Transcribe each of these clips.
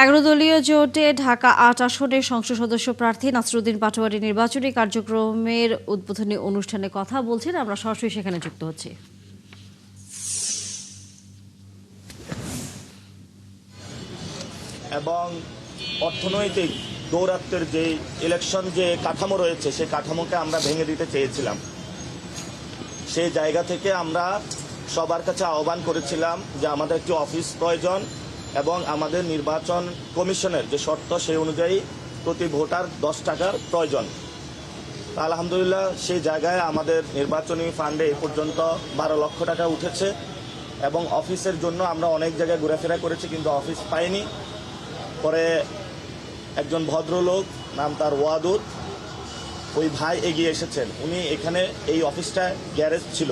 11 দলীয় জোটে ঢাকা ৮ আসনের সংসদ সদস্য প্রার্থী নাসরুদ্দিন পাটোয়ারি নির্বাচনী কার্যক্রমের উদ্বোধনী অনুষ্ঠানে কথা বলছেন। আমরা সরাসরি সেখানে যুক্ত হচ্ছি। এবং অর্থনৈতিক দৌরাত্মের যে ইলেকশন যে কাঠামো রয়েছে সেই কাঠামোকে আমরা ভেঙে দিতে চেয়েছিলাম। সেই জায়গা থেকে আমরা সবার কাছে আহ্বান করেছিলাম যে আমাদের একটি অফিস প্রয়োজন এবং আমাদের নির্বাচন কমিশনের যে শর্ত সেই অনুযায়ী প্রতি ভোটার 10 টাকার প্রয়োজন। আলহামদুলিল্লাহ সেই জায়গায় আমাদের নির্বাচনী ফান্ডে এ পর্যন্ত 12 লক্ষ টাকা উঠেছে এবং অফিসের জন্য আমরা অনেক জায়গায় ঘোরাফেরা করেছি কিন্তু অফিস পাইনি। পরে একজন ভদ্রলোক, নাম তার ওয়াদুদ, ওই ভাই এগিয়ে এসেছেন। উনি এখানে এই অফিসটা গ্যারেজ ছিল,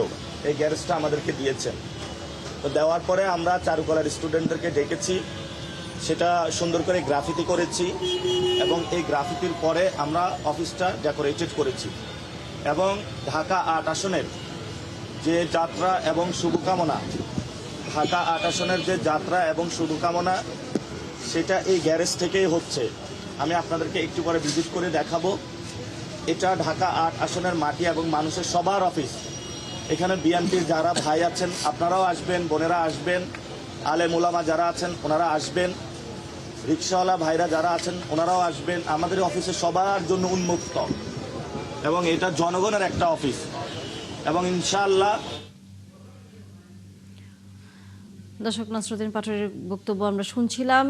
এই গ্যারেজটা আমাদেরকে দিয়েছেন। তো দেওয়ার পরে আমরা চারুকলার স্টুডেন্টদেরকে ডেকেছি, সেটা সুন্দর করে গ্রাফিতি করেছি এবং এই গ্রাফিতির পরে আমরা অফিসটা ডেকোরেটেড করেছি এবং ঢাকা ৮ আসনের যে যাত্রা এবং শুভকামনা, ঢাকা ৮ আসনের যে যাত্রা এবং শুভকামনা সেটা এই গ্যারেজ থেকেই হচ্ছে। আমি আপনাদেরকে একটু পরে ভিজিট করে দেখাবো। এটা ঢাকা ৮ আসনের মাটি এবং মানুষের সবার অফিস। এখানে বিএনপির যারা ভাই আছেন আপনারাও আসবেন, বোনেরা আসবেন, আলেম ওলামা যারা আছেন ওনারা আসবেন, রিক্সাওয়ালা ভাইরা যারা আছেন ওনারাও আসবেন। আমাদের অফিসে সবার জন্য উন্মুক্ত এবং এটা জনগণের একটা অফিস এবং ইনশাআল্লাহ। দর্শক, নাসরুদ্দিন পাটোয়ারির বক্তব্য আমরা শুনছিলাম।